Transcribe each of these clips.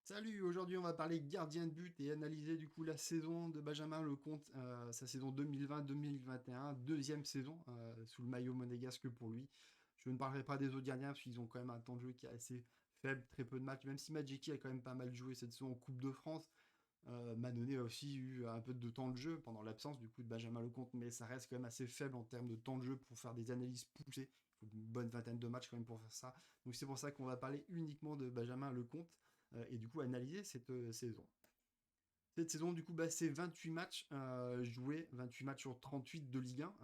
Salut, aujourd'hui on va parler gardien de but et analyser du coup la saison de Benjamin Lecomte, sa saison 2020-2021, deuxième saison sous le maillot monégasque pour lui. Je ne parlerai pas des autres gardiens parce qu'ils ont quand même un temps de jeu qui est assez faible, très peu de matchs, même si Madjiki a quand même pas mal joué cette saison en Coupe de France. Manonnet a aussi eu un peu de temps de jeu pendant l'absence du coup de Benjamin Lecomte, mais ça reste quand même assez faible en termes de temps de jeu pour faire des analyses poussées. Il faut une bonne vingtaine de matchs quand même pour faire ça. Donc c'est pour ça qu'on va parler uniquement de Benjamin Lecomte et du coup analyser cette saison. Cette saison, du coup, bah, c'est 28 matchs joués, 28 matchs sur 38 de Ligue 1,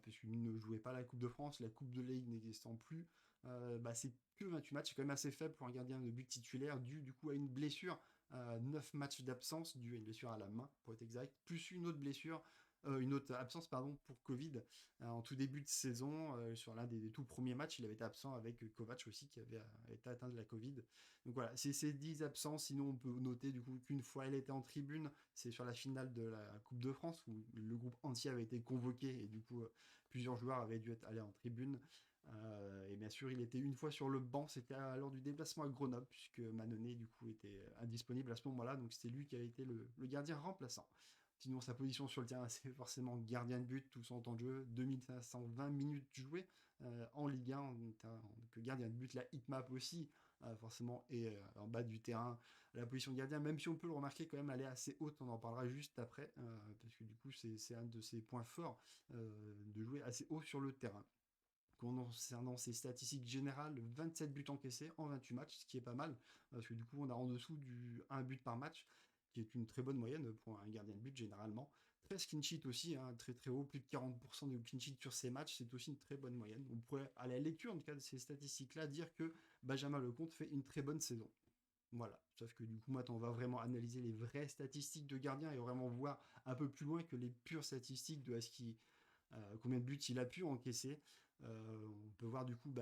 parce qu'il ne jouait pas la Coupe de France, la Coupe de Ligue n'existant plus. Bah, c'est que 28 matchs, c'est quand même assez faible pour un gardien de but titulaire, dû du coup à une blessure, 9 matchs d'absence, dû à une blessure à la main, pour être exact, plus une autre blessure, une autre absence, pardon, pour Covid. En tout début de saison, sur l'un des tout premiers matchs, il avait été absent avec Kovac aussi, qui avait été atteint de la Covid. Donc voilà, c'est ces 10 absences. Sinon, on peut noter du coup qu'une fois elle était en tribune, c'est sur la finale de la Coupe de France où le groupe entier avait été convoqué et du coup plusieurs joueurs avaient dû être allés en tribune. Et bien sûr, il était une fois sur le banc, c'était lors du déplacement à Grenoble, puisque Manonnet du coup était indisponible à ce moment-là, donc c'était lui qui a été le gardien remplaçant. Sinon, sa position sur le terrain, c'est forcément gardien de but, tout son temps de jeu, 2520 minutes jouées en Ligue 1, en tant que gardien de but, la hitmap aussi, forcément, et en bas du terrain, la position de gardien, même si on peut le remarquer quand même, elle est assez haute, on en parlera juste après, parce que du coup, c'est un de ses points forts de jouer assez haut sur le terrain. Concernant ses statistiques générales, 27 buts encaissés en 28 matchs, ce qui est pas mal, parce que du coup, on a en dessous du 1 but par match, qui est une très bonne moyenne pour un gardien de but généralement. 13 clean sheet aussi, hein, très très haut, plus de 40% de clean sheet sur ces matchs, c'est aussi une très bonne moyenne. On pourrait, à la lecture en tout cas de ces statistiques-là, dire que Benjamin Lecomte fait une très bonne saison. Voilà, sauf que du coup, maintenant, on va vraiment analyser les vraies statistiques de gardien et vraiment voir un peu plus loin que les pures statistiques de ce qui combien de buts il a pu encaisser. On peut voir du coup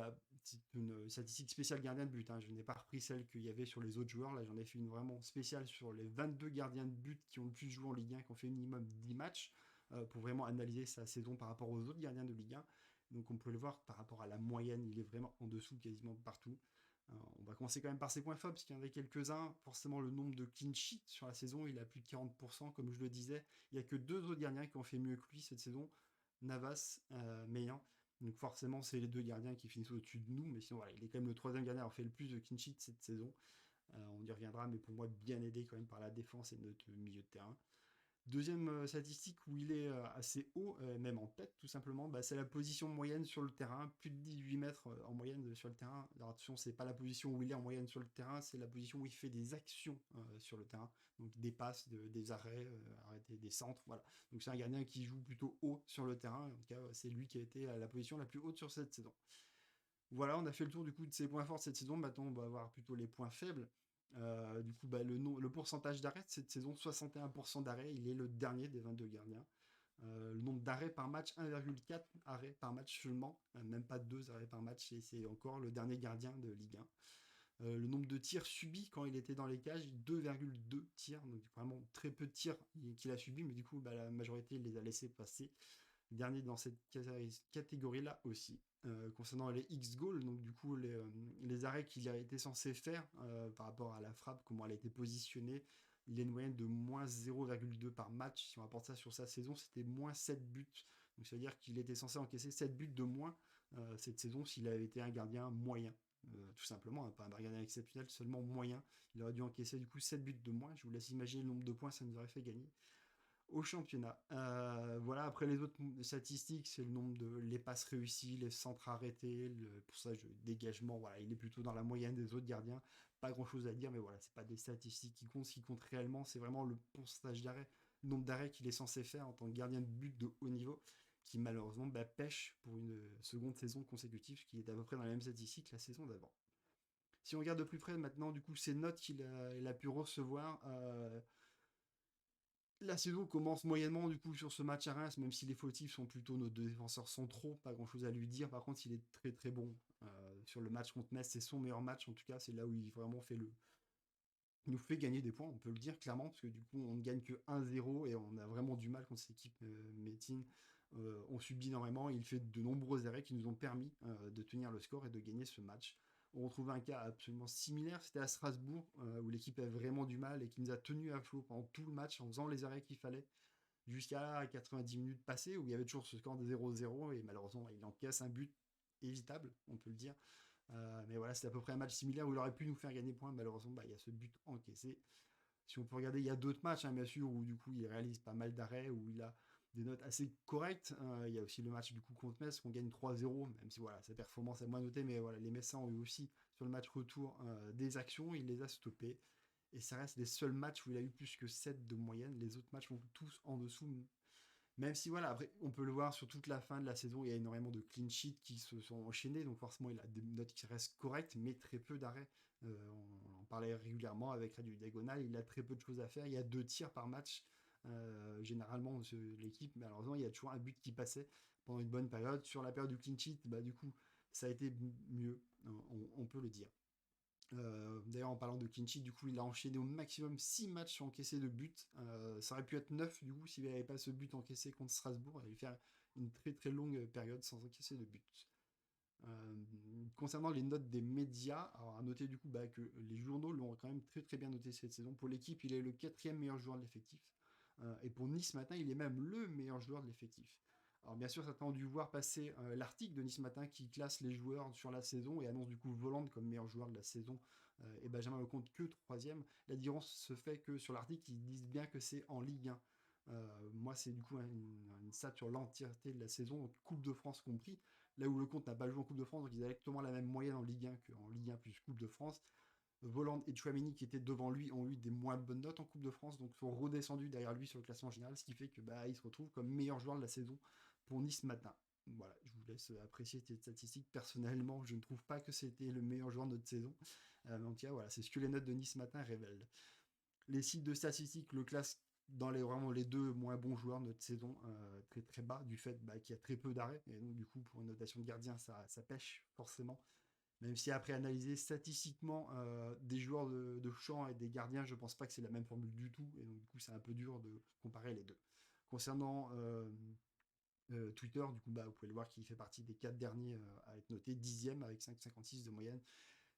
c'est une statistique spéciale gardien de but, hein. Je n'ai pas repris celle qu'il y avait sur les autres joueurs. Là, j'en ai fait une vraiment spéciale sur les 22 gardiens de but qui ont le plus joué en Ligue 1, qui ont fait minimum 10 matchs, pour vraiment analyser sa saison par rapport aux autres gardiens de Ligue 1. Donc on peut le voir par rapport à la moyenne, il est vraiment en dessous quasiment partout. On va commencer quand même par ses points faibles, parce qu'il y en a quelques-uns. Forcément, le nombre de clean sheets sur la saison, il a plus de 40%, comme je le disais. Il n'y a que deux autres gardiens qui ont fait mieux que lui cette saison. Navas, Meillan. Donc forcément, c'est les deux gardiens qui finissent au-dessus de nous. Mais sinon, voilà, il est quand même le troisième gardien à avoir fait le plus de clean sheets cette saison. On y reviendra, mais pour moi, bien aidé quand même par la défense et notre milieu de terrain. Deuxième statistique où il est assez haut, même en tête tout simplement, bah, c'est la position moyenne sur le terrain, plus de 18 mètres en moyenne sur le terrain. Alors attention, c'est pas la position où il est en moyenne sur le terrain, c'est la position où il fait des actions sur le terrain, donc des passes, des arrêts, arrêter des centres, voilà. Donc c'est un gardien qui joue plutôt haut sur le terrain, en tout cas c'est lui qui a été à la position la plus haute sur cette saison. Voilà, on a fait le tour du coup de ses points forts cette saison. Maintenant, on va voir plutôt les points faibles. Du coup, bah, le pourcentage d'arrêt de cette saison, 61% d'arrêt, il est le dernier des 22 gardiens. Le nombre d'arrêts par match, 1,4 arrêts par match seulement, même pas 2 arrêts par match, et c'est encore le dernier gardien de Ligue 1. Le nombre de tirs subis quand il était dans les cages, 2,2 tirs, donc vraiment très peu de tirs qu'il a subis, mais du coup, bah, la majorité, il les a laissés passer. Dernier dans cette catégorie-là aussi. Concernant les X-goals, donc du coup les arrêts qu'il a été censé faire par rapport à la frappe, comment elle a été positionnée, il a une moyenne de moins 0,2 par match. Si on rapporte ça sur sa saison, c'était moins 7 buts. Donc ça veut dire qu'il était censé encaisser 7 buts de moins cette saison s'il avait été un gardien moyen. Tout simplement, hein, pas un gardien exceptionnel, seulement moyen. Il aurait dû encaisser du coup 7 buts de moins. Je vous laisse imaginer le nombre de points que ça nous aurait fait gagner au championnat. Voilà, après les autres statistiques, c'est le nombre de les passes réussies, les centres arrêtés, le pourcentage de dégagement. Voilà, il est plutôt dans la moyenne des autres gardiens. Pas grand chose à dire, mais voilà, c'est pas des statistiques qui comptent. Ce qui compte réellement, c'est vraiment le pourcentage d'arrêt, le nombre d'arrêts qu'il est censé faire en tant que gardien de but de haut niveau, qui malheureusement pêche pour une seconde saison consécutive, ce qui est à peu près dans la même statistique que la saison d'avant. Si on regarde de plus près maintenant, du coup, ces notes qu'il a pu recevoir, la saison commence moyennement du coup sur ce match à Reims, même si les fautifs sont plutôt nos deux défenseurs centraux, pas grand chose à lui dire. Par contre, il est très très bon sur le match contre Metz, c'est son meilleur match en tout cas. C'est là où il vraiment fait il nous fait gagner des points, on peut le dire clairement, parce que du coup on ne gagne que 1-0 et on a vraiment du mal contre cette équipe médecine. On subit énormément, il fait de nombreux arrêts qui nous ont permis de tenir le score et de gagner ce match. on retrouve un cas absolument similaire, c'était à Strasbourg, où l'équipe avait vraiment du mal et qui nous a tenu à flot pendant tout le match en faisant les arrêts qu'il fallait, jusqu'à 90 minutes passées, où il y avait toujours ce score de 0-0, et malheureusement, il encaisse un but évitable, on peut le dire. Mais voilà, c'est à peu près un match similaire où il aurait pu nous faire gagner point. Malheureusement, il y a ce but encaissé. Si on peut regarder, il y a d'autres matchs, hein, bien sûr, où du coup il réalise pas mal d'arrêts, où il a des notes assez correctes. Il y a aussi le match du coup contre Metz qu'on gagne 3-0, même si voilà, sa performance est moins notée, mais voilà, les Messins ont eu aussi sur le match retour des actions, il les a stoppées. Et ça reste les seuls matchs où il a eu plus que 7 de moyenne. Les autres matchs vont tous en dessous. Même si voilà, après, on peut le voir sur toute la fin de la saison, il y a énormément de clean sheets qui se sont enchaînés, donc forcément il a des notes qui restent correctes, mais très peu d'arrêts. On en parlait régulièrement avec Radio Diagonal, il a très peu de choses à faire, il y a 2 tirs par match, généralement l'équipe, mais malheureusement il y a toujours un but qui passait pendant une bonne période. Sur la période du clean sheet, bah, du coup ça a été mieux, on peut le dire. D'ailleurs, en parlant de clean sheet, du coup, il a enchaîné au maximum 6 matchs encaissés de buts. Ça aurait pu être 9 du coup s'il n'y avait pas ce but encaissé contre Strasbourg. Il allait faire une très très longue période sans encaisser de buts. Concernant les notes des médias, alors à noter du coup que les journaux l'ont quand même très très bien noté cette saison. Pour l'équipe, il est le 4e meilleur joueur de l'effectif. Et pour Nice Matin, il est même le meilleur joueur de l'effectif. Alors bien sûr, certains ont dû voir passer l'article de Nice Matin qui classe les joueurs sur la saison et annonce du coup Volante comme meilleur joueur de la saison et Benjamin Lecomte que 3e. La différence se fait que sur l'article, ils disent bien que c'est en Ligue 1. Moi, c'est du coup une stat sur l'entièreté de la saison, Coupe de France compris. Là où Lecomte n'a pas joué en Coupe de France, donc ils avaient exactement la même moyenne en Ligue 1 qu'en Ligue 1 plus Coupe de France. Voland et Chouameni qui étaient devant lui ont eu des moins bonnes notes en Coupe de France, donc sont redescendus derrière lui sur le classement général, ce qui fait que il se retrouve comme meilleur joueur de la saison pour Nice Matin. Voilà, je vous laisse apprécier ces statistiques. Personnellement, je ne trouve pas que c'était le meilleur joueur de notre saison. Mais en tout cas, voilà, c'est ce que les notes de Nice Matin révèlent. Les sites de statistiques le classent dans vraiment les 2 moins bons joueurs de notre saison, très très bas, du fait qu'il y a très peu d'arrêts. Et donc, du coup, pour une notation de gardien, ça pêche forcément. Même si après analyser statistiquement des joueurs de champ et des gardiens, je pense pas que c'est la même formule du tout. Et donc, du coup, c'est un peu dur de comparer les deux. Concernant Twitter, du coup, vous pouvez le voir qu'il fait partie des 4 derniers à être noté 10e avec 5,56 de moyenne.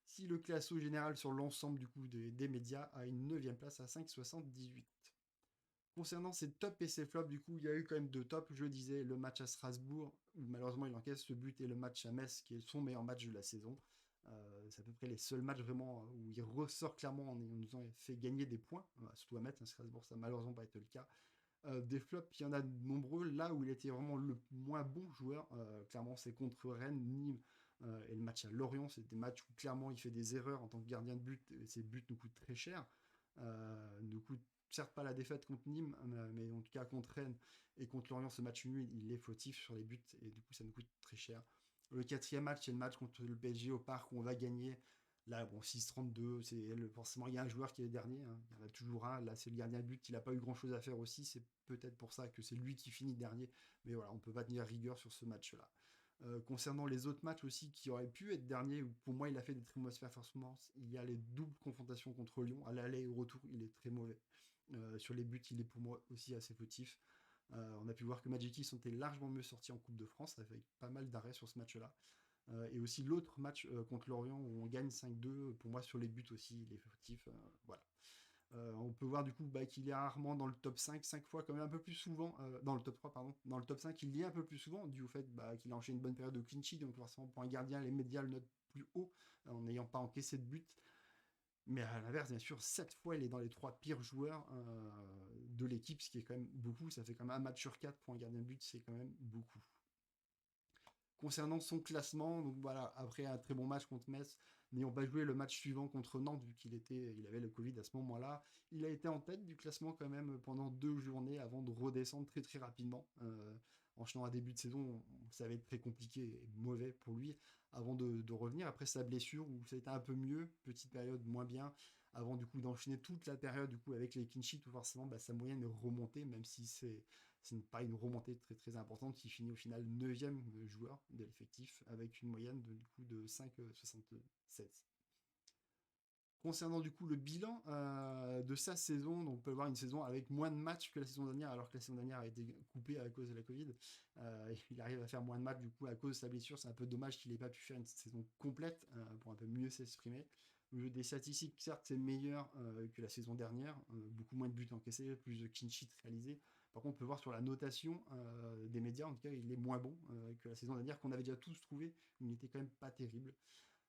Si le classement général sur l'ensemble du coup des médias a une 9e place à 5,78. Concernant ses tops et ses flops, du coup, il y a eu quand même 2 tops. Je disais le match à Strasbourg, où malheureusement il encaisse ce but, et le match à Metz, qui est son meilleur match de la saison. C'est à peu près les seuls matchs vraiment où il ressort clairement en nous ayant fait gagner des points. Surtout à Metz, Strasbourg, ça n'a malheureusement pas été le cas. Des flops, il y en a de nombreux. Là où il était vraiment le moins bon joueur, clairement, c'est contre Rennes, Nîmes et le match à Lorient. C'est des matchs où clairement il fait des erreurs en tant que gardien de but, et ces buts nous coûtent très cher. Nous coûtent certes pas la défaite contre Nîmes, mais en tout cas contre Rennes et contre Lorient, ce match nul, il est fautif sur les buts, et du coup ça nous coûte très cher. Le 4e match, c'est le match contre le PSG au Parc où on va gagner. Là, bon, 6-32, forcément, il y a un joueur qui est le dernier, hein. Il y en a toujours un. Là, c'est le gardien de but, il n'a pas eu grand-chose à faire aussi. C'est peut-être pour ça que c'est lui qui finit dernier. Mais voilà, on ne peut pas tenir rigueur sur ce match-là. Concernant les autres matchs aussi qui auraient pu être derniers, pour moi, il a fait des très mauvaises performances. Il y a les doubles confrontations contre Lyon. À l'aller et au retour, il est très mauvais. Sur les buts, il est pour moi aussi assez fautif. On a pu voir que Magic sont été largement mieux sortis en Coupe de France, avec pas mal d'arrêts sur ce match-là. Et aussi l'autre match contre Lorient où on gagne 5-2, pour moi sur les buts aussi, il est fautif. Voilà. On peut voir du coup qu'il est rarement dans le top 5 fois, quand même un peu plus souvent, dans le top 3, pardon. Dans le top 5, il y est un peu plus souvent, dû au fait qu'il a enchaîné une bonne période de clean sheet, donc forcément pour un gardien, les médias le notent plus haut, en n'ayant pas encaissé de but. Mais à l'inverse, bien sûr, 7 fois, il est dans les 3 pires joueurs de l'équipe, ce qui est quand même beaucoup. Ça fait quand même un match sur 4 pour un gardien de but, c'est quand même beaucoup. Concernant son classement, donc voilà, après un très bon match contre Metz, n'ayant pas joué le match suivant contre Nantes, vu il avait le Covid à ce moment-là, il a été en tête du classement quand même pendant 2 journées avant de redescendre très très rapidement. Enchaînant un début de saison, ça va être très compliqué et mauvais pour lui avant de revenir après sa blessure où ça a été un peu mieux, petite période moins bien, avant du coup d'enchaîner toute la période du coup avec les clean sheets où forcément sa moyenne est remontée, même si c'est pas une remontée très très importante, qui finit au final 9e joueur de l'effectif avec une moyenne de 5,76. Concernant du coup le bilan, de sa saison. Donc on peut voir une saison avec moins de matchs que la saison dernière, alors que la saison dernière a été coupée à cause de la Covid. Il arrive à faire moins de matchs du coup à cause de sa blessure. C'est un peu dommage qu'il n'ait pas pu faire une saison complète pour un peu mieux s'exprimer. Au jeu des statistiques, certes, c'est meilleur que la saison dernière. Beaucoup moins de buts encaissés, plus de clean sheets réalisés. Par contre, on peut voir sur la notation des médias, en tout cas, il est moins bon que la saison dernière, qu'on avait déjà tous trouvé. Il n'était quand même pas terrible.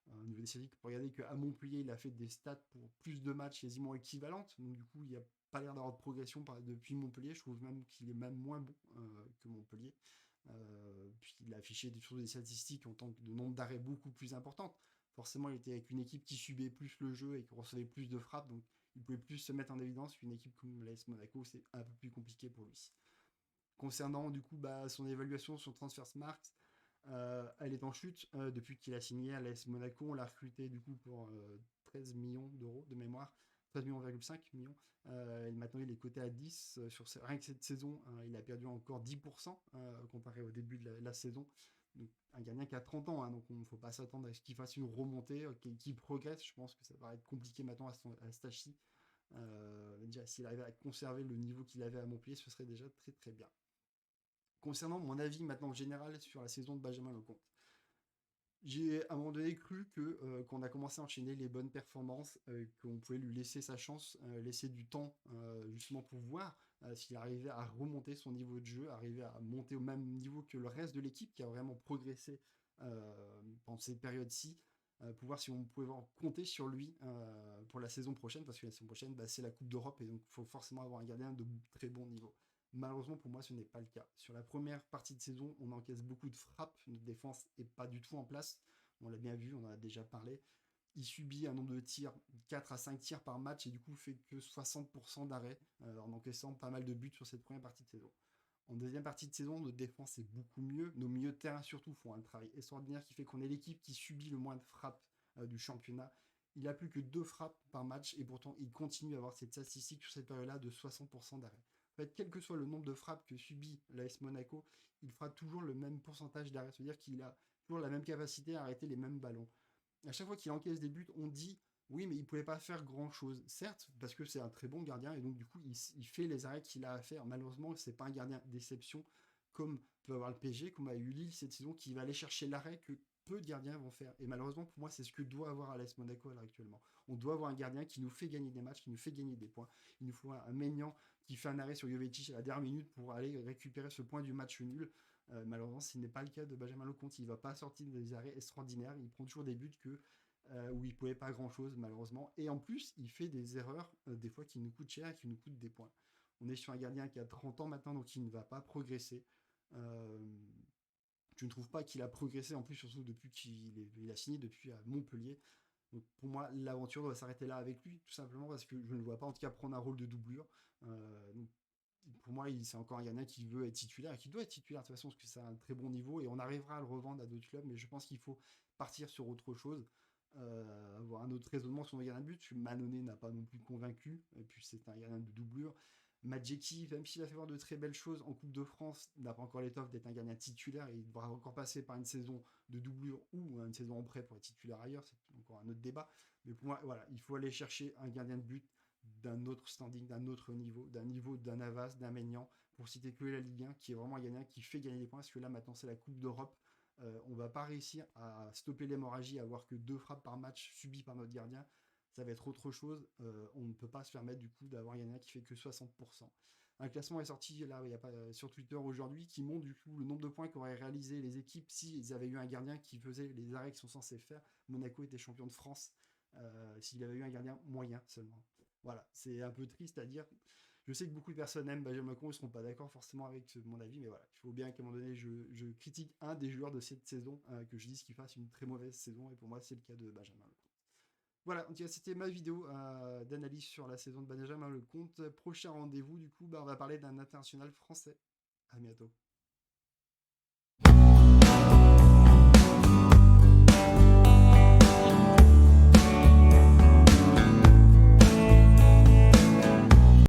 Au niveau des statistiques, pour regarder qu'à Montpellier, il a fait des stats pour plus de matchs quasiment équivalentes. Donc, du coup, il n'y a pas l'air d'avoir de progression depuis Montpellier. Je trouve même qu'il est même moins bon que Montpellier. Puis il a affiché des statistiques en tant que de nombre d'arrêts beaucoup plus importantes. Forcément, il était avec une équipe qui subait plus le jeu et qui recevait plus de frappes, donc il pouvait plus se mettre en évidence qu'une équipe comme l'AS Monaco, c'est un peu plus compliqué pour lui. Concernant du coup son évaluation sur Transfermarkt, elle est en chute depuis qu'il a signé à l'AS Monaco. On l'a recruté du coup pour 13 millions d'euros de mémoire, 13,5 millions. Et maintenant, il est coté à 10. Rien que cette saison, il a perdu encore 10% comparé au début de la saison. Donc, un gardien qui a 30 ans, hein, donc il ne faut pas s'attendre à ce qu'il fasse une remontée, qu'il progresse. Je pense que ça va être compliqué maintenant à Stachy. Déjà, s'il arrive à conserver le niveau qu'il avait à Montpellier, ce serait déjà très très bien. Concernant mon avis maintenant général sur la saison de Benjamin Lecomte, j'ai à un moment donné cru qu'on a commencé à enchaîner les bonnes performances, qu'on pouvait lui laisser sa chance, laisser du temps justement pour voir s'il arrivait à remonter son niveau de jeu, arriver à monter au même niveau que le reste de l'équipe qui a vraiment progressé pendant cette période-ci, pour voir si on pouvait compter sur lui pour la saison prochaine, parce que la saison prochaine, c'est la Coupe d'Europe et donc il faut forcément avoir un gardien de très bon niveau. Malheureusement pour moi ce n'est pas le cas. Sur la première partie de saison, on encaisse beaucoup de frappes, notre défense n'est pas du tout en place, on l'a bien vu, on en a déjà parlé. Il subit un nombre de tirs, 4 à 5 tirs par match, et du coup fait que 60% d'arrêt en encaissant pas mal de buts sur cette première partie de saison. En deuxième partie de saison, notre défense est beaucoup mieux, nos milieux de terrain surtout font un travail extraordinaire qui fait qu'on est l'équipe qui subit le moins de frappes du championnat. Il a plus que 2 frappes par match et pourtant il continue à avoir cette statistique sur cette période-là de 60% d'arrêt. En fait, quel que soit le nombre de frappes que subit l'AS Monaco, il fera toujours le même pourcentage d'arrêt. C'est-à-dire qu'il a toujours la même capacité à arrêter les mêmes ballons. À chaque fois qu'il encaisse des buts, on dit oui, mais il ne pouvait pas faire grand-chose. Certes, parce que c'est un très bon gardien, et donc du coup, il fait les arrêts qu'il a à faire. Malheureusement, c'est pas un gardien d'exception, comme peut avoir le PSG, comme a eu Lille cette saison, qui va aller chercher l'arrêt que peu de gardiens vont faire. Et malheureusement, pour moi, c'est ce que doit avoir l'AS Monaco à l'heure actuellement. On doit avoir un gardien qui nous fait gagner des matchs, qui nous fait gagner des points. Il nous faut un Maignan qui fait un arrêt sur Jovetic à la dernière minute pour aller récupérer ce point du match nul. Malheureusement, ce n'est pas le cas de Benjamin Lecomte. Il ne va pas sortir des arrêts extraordinaires. Il prend toujours des buts où il ne pouvait pas grand-chose, malheureusement. Et en plus, il fait des erreurs, des fois, qui nous coûtent cher et qui nous coûtent des points. On est sur un gardien qui a 30 ans maintenant, donc il ne va pas progresser. Je ne trouve pas qu'il a progressé, en plus, surtout depuis qu'il a signé depuis à Montpellier. Donc pour moi, l'aventure doit s'arrêter là avec lui, tout simplement parce que je ne le vois pas en tout cas prendre un rôle de doublure. Donc pour moi, c'est encore un gardien qui veut être titulaire et qui doit être titulaire de toute façon parce que c'est un très bon niveau et on arrivera à le revendre à d'autres clubs, mais je pense qu'il faut partir sur autre chose, avoir un autre raisonnement sur le gardien de but. Parce que Mannone n'a pas non plus convaincu, et puis c'est un gardien de doublure. Madjeki, même s'il a fait voir de très belles choses en Coupe de France, n'a pas encore l'étoffe d'être un gardien titulaire et il devra encore passer par une saison de doublure ou une saison en prêt pour être titulaire ailleurs, c'est encore un autre débat. Mais pour moi, voilà, il faut aller chercher un gardien de but d'un autre standing, d'un autre niveau d'un Navas, d'un Maignan, pour citer que la Ligue 1, qui est vraiment un gardien qui fait gagner des points, parce que là maintenant c'est la Coupe d'Europe. On va pas réussir à stopper l'hémorragie, à avoir que 2 frappes par match subies par notre gardien. Ça va être autre chose. On ne peut pas se permettre du coup d'avoir un gardien qui fait que 60%. Un classement est sorti là, il y a pas, sur Twitter aujourd'hui qui montre du coup le nombre de points qu'auraient réalisé les équipes s'ils avaient eu un gardien qui faisait les arrêts qu'ils sont censés faire. Monaco était champion de France s'il avait eu un gardien moyen seulement. Voilà, c'est un peu triste à dire. Je sais que beaucoup de personnes aiment Benjamin Macron, ils ne seront pas d'accord forcément avec mon avis, mais voilà, il faut bien qu'à un moment donné, je critique un des joueurs de cette saison, que je dise qu'il fasse une très mauvaise saison, et pour moi, c'est le cas de Benjamin Lecomte. Voilà, en tout cas, c'était ma vidéo d'analyse sur la saison de Benjamin Lecomte. Prochain rendez-vous, du coup, on va parler d'un international français. À bientôt.